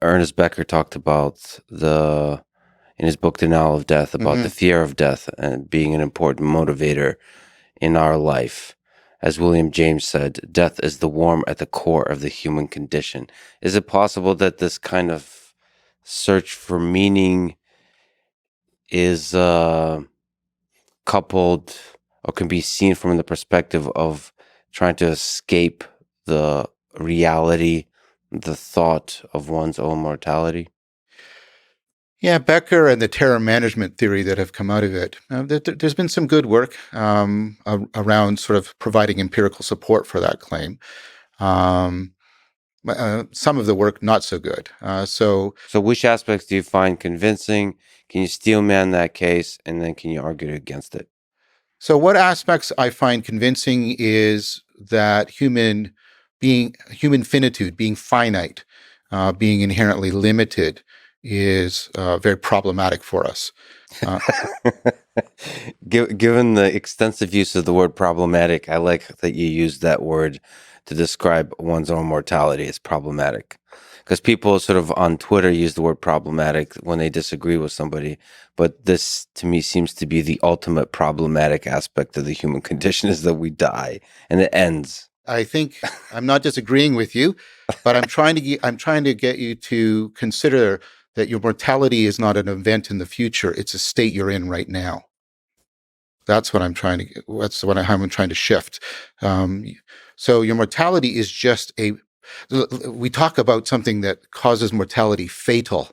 Ernest Becker talked about in his book, Denial of Death, about the fear of death and being an important motivator in our life. As William James said, death is the worm at the core of the human condition. Is it possible that this kind of search for meaning is coupled or can be seen from the perspective of trying to escape the reality, the thought of one's own mortality? Yeah, Becker and the terror management theory that have come out of it. There's been some good work around sort of providing empirical support for that claim. Some of the work not so good. So which aspects do you find convincing? Can you steelman that case, and then can you argue against it? So what aspects I find convincing is that human finitude, being finite, being inherently limited, is very problematic for us. Given the extensive use of the word problematic, I like that you use that word to describe one's own mortality as problematic. Because people sort of on Twitter use the word problematic when they disagree with somebody. But this, to me, seems to be the ultimate problematic aspect of the human condition, is that we die and it ends. I think I'm not disagreeing with you, but I'm trying to get you to consider that your mortality is not an event in the future. It's a state you're in right now. That's what I'm trying to shift. So your mortality is just we talk about something that causes mortality fatal.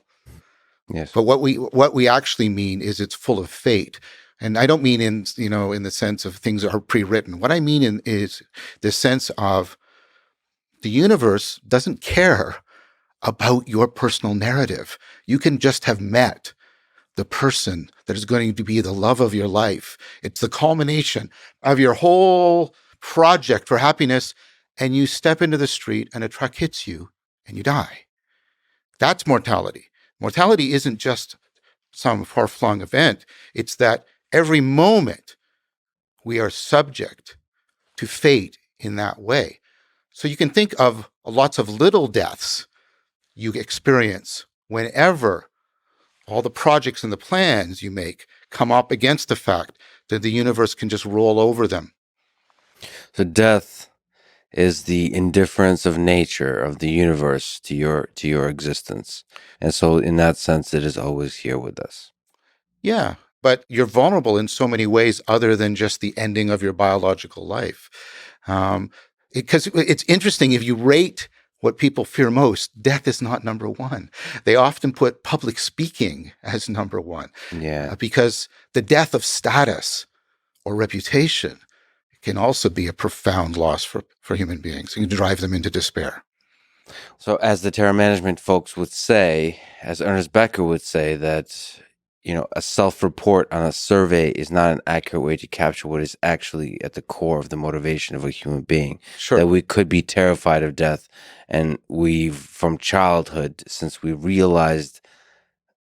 Yes. But what we actually mean is it's full of fate. And I don't mean in the sense of things are pre-written. What I mean is the sense of the universe doesn't care about your personal narrative. You can just have met the person that is going to be the love of your life. It's the culmination of your whole project for happiness. And you step into the street and a truck hits you and you die. That's mortality. Mortality isn't just some far-flung event. It's that every moment we are subject to fate in that way. So you can think of lots of little deaths you experience whenever all the projects and the plans you make come up against the fact that the universe can just roll over them. So death is the indifference of nature, of the universe, to your existence. And so in that sense, it is always here with us. Yeah, but you're vulnerable in so many ways other than just the ending of your biological life. Because it's interesting, if you rate what people fear most, death is not number one. They often put public speaking as number one. Yeah. Because the death of status or reputation can also be a profound loss for human beings. It can drive them into despair. So as the terror management folks would say, as Ernest Becker would say, that a self-report on a survey is not an accurate way to capture what is actually at the core of the motivation of a human being. Sure. That we could be terrified of death, and from childhood, since we realized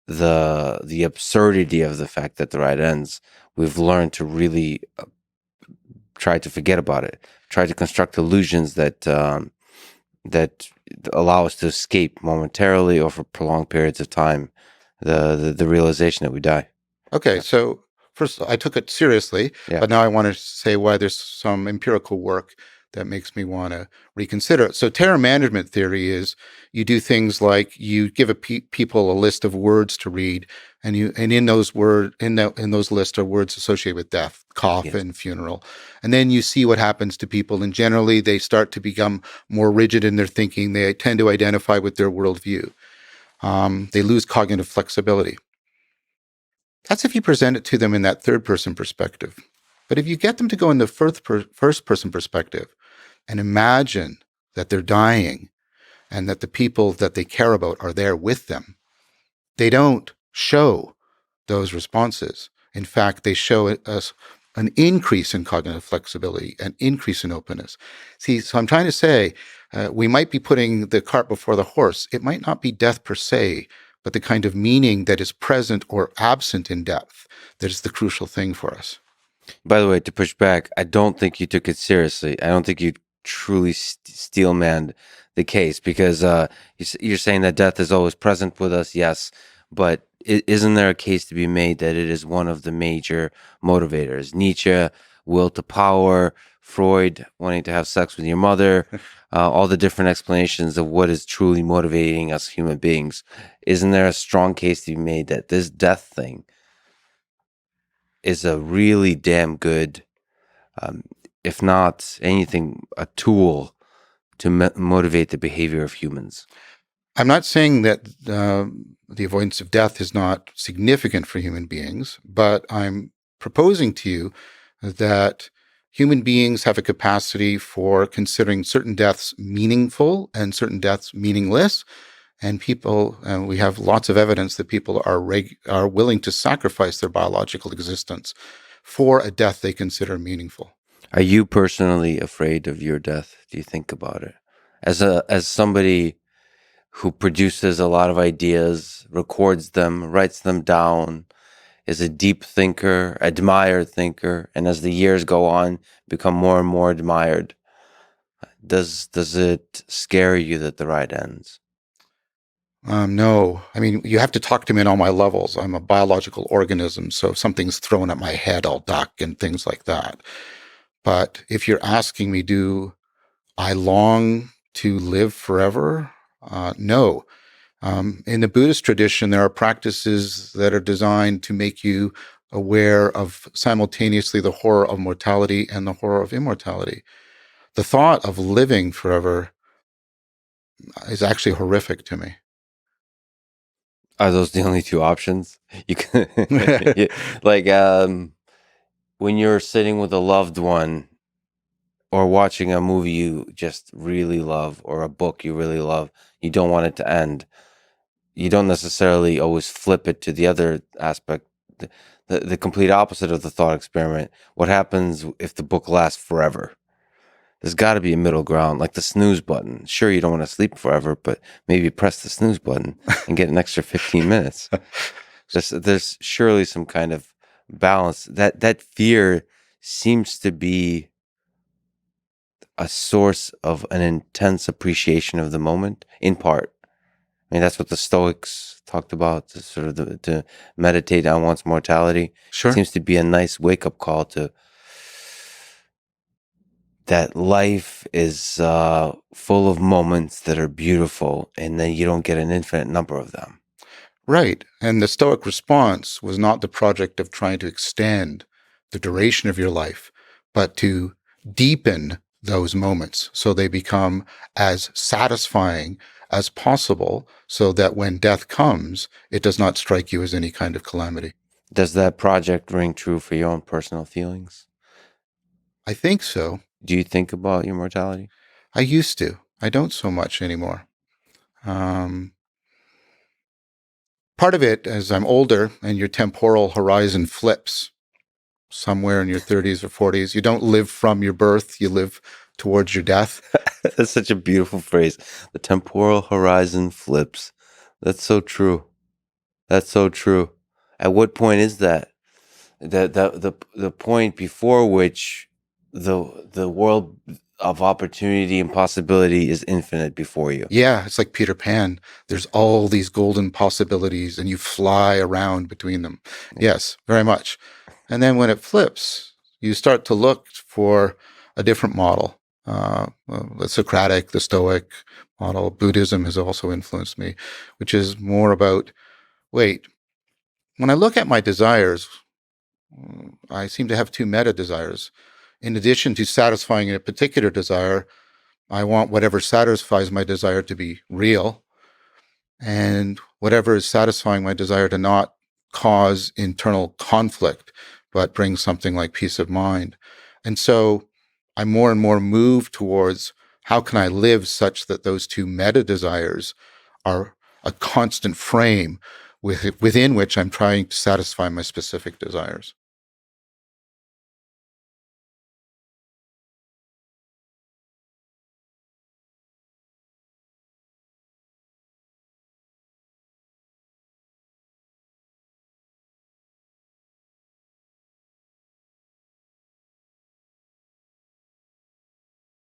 the absurdity of the fact that the ride ends, we've learned to really try to forget about it, try to construct illusions that allow us to escape momentarily or for prolonged periods of time the realization that we die. Okay, so first I took it seriously, but now I want to say why there's some empirical work that makes me want to reconsider it. So terror management theory is you do things like you give people a list of words to read, and in those lists are words associated with death, coffin, funeral, and then you see what happens to people. And generally, they start to become more rigid in their thinking. They tend to identify with their worldview. They lose cognitive flexibility. That's if you present it to them in that third-person perspective. But if you get them to go in the first-person perspective and imagine that they're dying and that the people that they care about are there with them, they don't show those responses. In fact, they show us an increase in cognitive flexibility, an increase in openness. See, so I'm trying to say we might be putting the cart before the horse. It might not be death per se, but the kind of meaning that is present or absent in death that is the crucial thing for us. By the way, to push back, I don't think you took it seriously. I don't think you truly steelmanned the case? Because you're saying that death is always present with us, yes, but isn't there a case to be made that it is one of the major motivators? Nietzsche, will to power, Freud, wanting to have sex with your mother, all the different explanations of what is truly motivating us human beings. Isn't there a strong case to be made that this death thing is a really damn good, if not anything, a tool to motivate the behavior of humans? I'm not saying that the avoidance of death is not significant for human beings, but I'm proposing to you that human beings have a capacity for considering certain deaths meaningful and certain deaths meaningless. And we have lots of evidence that people are willing to sacrifice their biological existence for a death they consider meaningful. Are you personally afraid of your death? Do you think about it? As somebody who produces a lot of ideas, records them, writes them down, is a deep thinker, admired thinker, and as the years go on, become more and more admired. Does it scare you that the ride ends? No, I mean, you have to talk to me on all my levels. I'm a biological organism, so if something's thrown at my head, I'll duck and things like that. But if you're asking me, do I long to live forever? No. In the Buddhist tradition, there are practices that are designed to make you aware of simultaneously the horror of mortality and the horror of immortality. The thought of living forever is actually horrific to me. Are those the only two options? You can, like, when you're sitting with a loved one or watching a movie you just really love or a book you really love, you don't want it to end. You don't necessarily always flip it to the other aspect, the complete opposite of the thought experiment. What happens if the book lasts forever? There's got to be a middle ground, like the snooze button. Sure, you don't want to sleep forever, but maybe press the snooze button and get an extra 15 minutes. There's surely some kind of balance. That fear seems to be a source of an intense appreciation of the moment, in part. I mean, that's what the Stoics talked about, to sort of to meditate on one's mortality. Sure. Seems to be a nice wake-up call to that life is full of moments that are beautiful, and then you don't get an infinite number of them. Right. And the Stoic response was not the project of trying to extend the duration of your life, but to deepen those moments so they become as satisfying as possible, so that when death comes, it does not strike you as any kind of calamity. Does that project ring true for your own personal feelings? I think so. Do you think about your mortality? I used to. I don't so much anymore. Part of it, as I'm older and your temporal horizon flips somewhere in your 30s or 40s, you don't live from your birth, you live towards your death. That's such a beautiful phrase. The temporal horizon flips. That's so true. That's so true. At what point is that? The point before which the world of opportunity and possibility is infinite before you. Yeah, it's like Peter Pan. There's all these golden possibilities and you fly around between them. Yes, very much. And then when it flips, you start to look for a different model. The Socratic, the Stoic model. Buddhism has also influenced me, which is more about, wait, when I look at my desires, I seem to have two meta desires. In addition to satisfying a particular desire, I want whatever satisfies my desire to be real, and whatever is satisfying my desire to not cause internal conflict, but bring something like peace of mind. And so I more and more move towards, how can I live such that those two meta desires are a constant frame within which I'm trying to satisfy my specific desires.